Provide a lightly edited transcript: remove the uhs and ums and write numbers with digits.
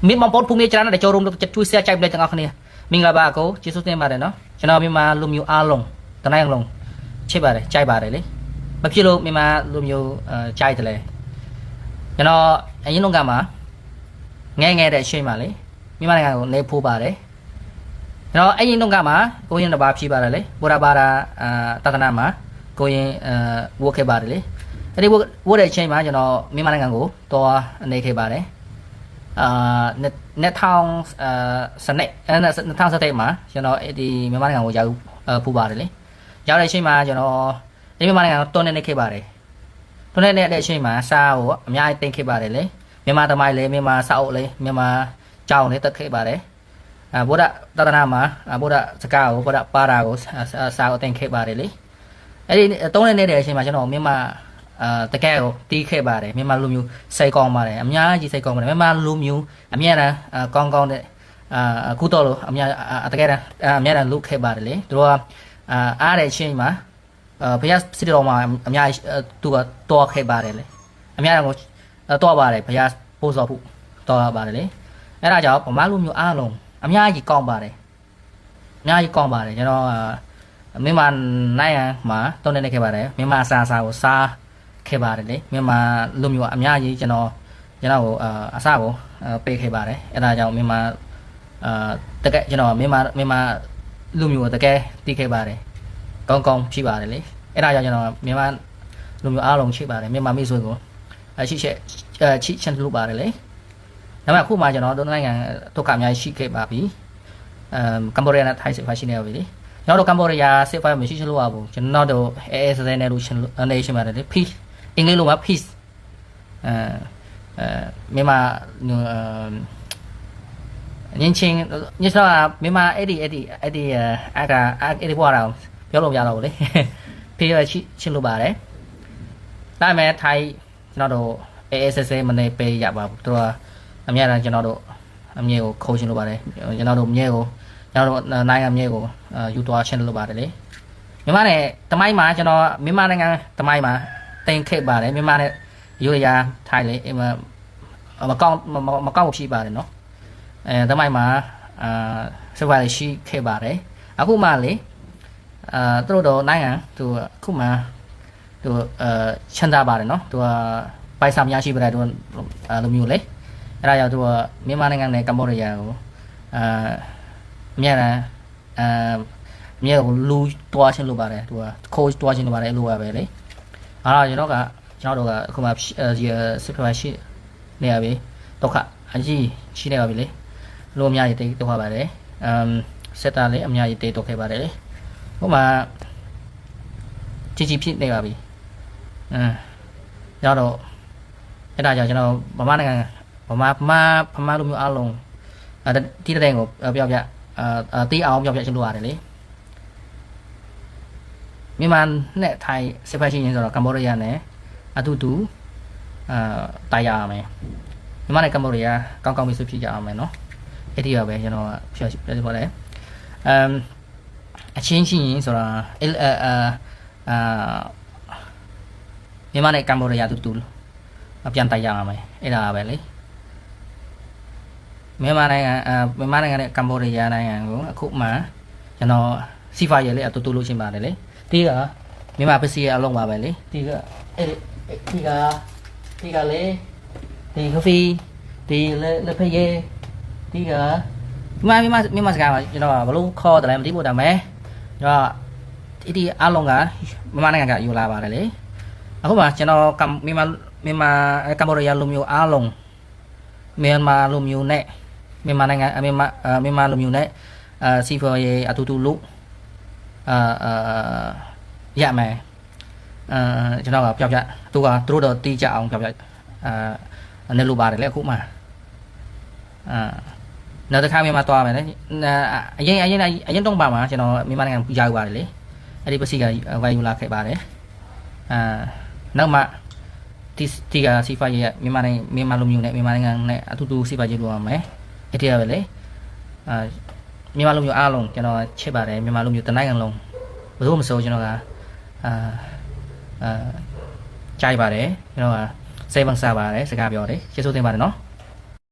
มีมองปนภูมิจารณะแต่โจรมจะช่วยเสียใจไปเลยจังเอาคนนี้มิงลาบาโกจิสุเตมาเลยเนาะฉันเอามีมาลุมอยู่อาลงตอนนั้นยังลงใช่บาเลยใจบาเลยเลยเมื่อกี้เรามีมาลุมอยู่ใจทะเลฉันเอาไอ้ยินลงกันมาง่ายๆได้ใช่มาเลยมีมาในงานในภูบาเลยฉันเอาไอ้ยินลงกันมากูยินระบาดพี่บาเลยบุราบาราตัดนามากูยินวัวเคบาเลยไอ้ที่วัวได้ใช่มาฉันเอามีมาในงานกูตัวในเคบาเลยnet thang snack net thang snack mà cho nó đi mấy món hàng của giàu phụ bà đấy giàu đây chơi mà cho nó đi mấy món hàng tôi nên đây kia bà đấy tôi nên đây chơi mà sao nhá ai tên kia bà đấy lấy mấy mà tao mai lấy mấy mà sao lấy mấy mà trâu đấy tất kia bà đấy bố đã tao ta nam mà bố đã cao bố đã para của sao tên kia bà đấy lấy ấy tôi nên đây chơi mà cho nó mấy màตะแก้วตีเคบาเลยไม่มาลุมอยู่ใส่กองมาเลยอันนี้จีใส่กองมาเลยไม่มาลุมอยู่อันนี้นะกองเนี่ยกูโตเลยอันนี้ตะแก้วนะอันนี้นะลูกเคบาเลยตัวอะไรเช่นมาพยาสิริโรมาอันนี้ตัวเคบาเลยอันนี้นะตัวบาเลยพยาโพสต์ผู้ตัวบาเลยไอ้ราชาผมมาลุมอยู่ลงอันนี้จีกองบาเลยอันนี้จีกองบาเลยจะเนาะไม่มาไหนมาต้นนี้เคบาเลยไม่มาซาခဲ့ပါတယ်လေမြန်မာလူမျိုးအများကြီးကျွန်တော်အစကိုပေးခဲ့ပါတယ်အဲ့ဒါကြောင့်မြန်မာတကယ်ကျွန်တော်မြန်မာလူမျိုးတကယ်တည်ခဲ့ပါတယ်ကောင်းဖြစ်ပါတယ်လေအဲ့ဒါကြောင့်ကျွန်တော်မြန်မာလူမျိုးအားလုံးရှိပါတယ်မြန်မာမိတ်ဆွေကိုချိချန်လုပ်ပါတယ်လေဒါပေမဲ့အခုမှကျွန်တော်တို့နိုင်ငံဒုက္ခအများကြီးရှိခဲ့ပါပြီကမ္ဘောဒီးယားနဲ့ထိုင်းစစ်ဖာရှိနေပြီလေကျွန်တော်တို့ကမ္ဘောဒီးယားစစ်ဖာမရှိလို့ရဘူးကျွန်တော်တို့ASSနဲ့လို့နေရှိပါတယ်လေ peace အင်္ဂလိပ်လိုမှာ peace မြန်မာညင်ချင်းညစတော့မြန်မာအဲ့ဒီဘွားတော်ပြောလို့မရတော့ဘူးလေဖေးချင်းလို့ပါတယ်ဒါပေမဲ့ထိုင်းကျွန်တော်တို့ ASS မနေပေးရပါဘူးသူကအများအားကျွန်တော်တို့အမြဲကိုခိုးချင်းလို့ပါတယ်ကျွန်တော်တို့မြဲကိုကျွန်တော်တို့နိုင်ငံမြဲကိုယူသွားချင်းလို့ပါတယ်လေမြန်မာနဲ့တမိုင်းမှာကျွန်တော်မြန်မာနိုင်ငံတမိုင်းမှာတင်ခဲ့ပါတယ်မြန်မာနဲ့ယူရထိုင်းလေမကောင်းဖြစ်ပါတယ်နော်တမိုင်းမှာစပါးရှိခဲ့ပါတယ်အခုမှလေသူတို့နိုင်ငံသူအခုမှသူချမ်းသာပါတယ်နော်သူပိုင်ဆိုင်များရှိပါတယ်သူလိုမျိုးလေအဲ့ဒါကြောင့်သူမြန်မာနိုင်ငံနဲ့ကမ္ဘောဒီးယားကိုမြေကိုလူတွားချင်းလိုပါတယ်သူခိုးတွားချင်းလိုပါတယ်လိုပါပဲလေအဲ့ဒါကျွန်တော်တို့ကအခုမှစစ်ဖက်ရှိနေရပြီဒုက္ခအကြီးရှိနေပါပြီလေလူအများကြီးတိတ်တော့ပါတယ်စက်တာလေးအများကြီးတိတ်တော့ခဲ့ပါတယ်လေဟိုမှာကြီးဖြစ်နေပါပြီကျွန်တော်အဲ့ဒါကြောင့်ကျွန်တော်ဗမာနိုင်ငံဗမာလူမျိုးအားလုံးဒီတဲ့ကိုပြောပြတီးအောင်ပြောပြချင်လို့ရတယ်လေမြန်မာနဲ့ထိုင်းစစ်ဖက်ရှိရင်ဆိုတော့ကမ္ဘောဒီးယားနဲ့အတူတူတာရအောင်မယ်မြန်မာနဲ့ကမ္ဘောဒီးယားကောင်းပြီးဆွဖြစ်ကြအောင်မယ်နော်အဲ့ဒီပဲကျွန်တော်ပြောတယ်အချင်းချင်းဆိုတော့မြန်မာနဲ့ကမ္ဘောဒီးယားအတူတူပြန်တာရအောင်မယ်အဲ့ဒါပဲလေမြန်မာနိုင်ငံနဲ့ကမ္ဘောဒီးယားနိုင်ငံကိုအခုမှကျွန်တော်စီဖာရလေအတူတူလို့ရှင်းပါတယ်လေဒီကမြန်မာပစ္စည်းအလုံးပါပဲလေဒီကဒီကလေဒီကဖီဒီလက်ဖက်ရည်ဒီကမြန်မာစကားမှာကျွန်တော်ဘလို့ခေါ်တယ်လဲမသိဘူးဒါမဲ့ကျွန်တော်ဒီအလုံးကမြန်မာနိုင်ငံကယူလာပါတယ်လေအခုမှကျွန်တော်မြန်မာကမ္ဘောဒီးယားလူမျိုးအလုံးမြန်မာလူမျိုးနဲ့မြန်မာနိုင်ငံမြန်မာလူမျိုးနဲ့စီဖော်ရေးအတူတူလို့ရမယ်ကျွန်တော်ကပြောပြသူတို့တော့တီးကြအောင်ပြောပြနေလိုပါတယ်လေအခုမှနောက်တစ်ခါမြန်မာသွားမယ်လေအရင်တုန်းပါမှာကျွန်တော်မြန်မာနိုင်ငံရောက်ပါတယ်လေအဲ့ဒီပစီကဝိုင်းယူလာခဲ့ပါတယ်နောက်မှတီကစီဖာရဲ့မြန်မာလူမျိုးနဲ့မြန်မာနိုင်ငံနဲ့အတူတူစီဖာရေးလုပ်ရမယ်အဲ့ဒီပဲလေမြန်မာလူမျိုးအားလုံးကျွန်တော်ချစ်ပါတယ်မြန်မာလူမျိုးတနိုင်ငံလုံးဘယ်လိုမဆိုကျွန်တော်ကကြိုက်ပါတယ်ကျွန်တော်ကစိတ်ဝင်စားပါတယ်စကားပြောတယ်ကျေးဇူးတင်ပါတယ်နော်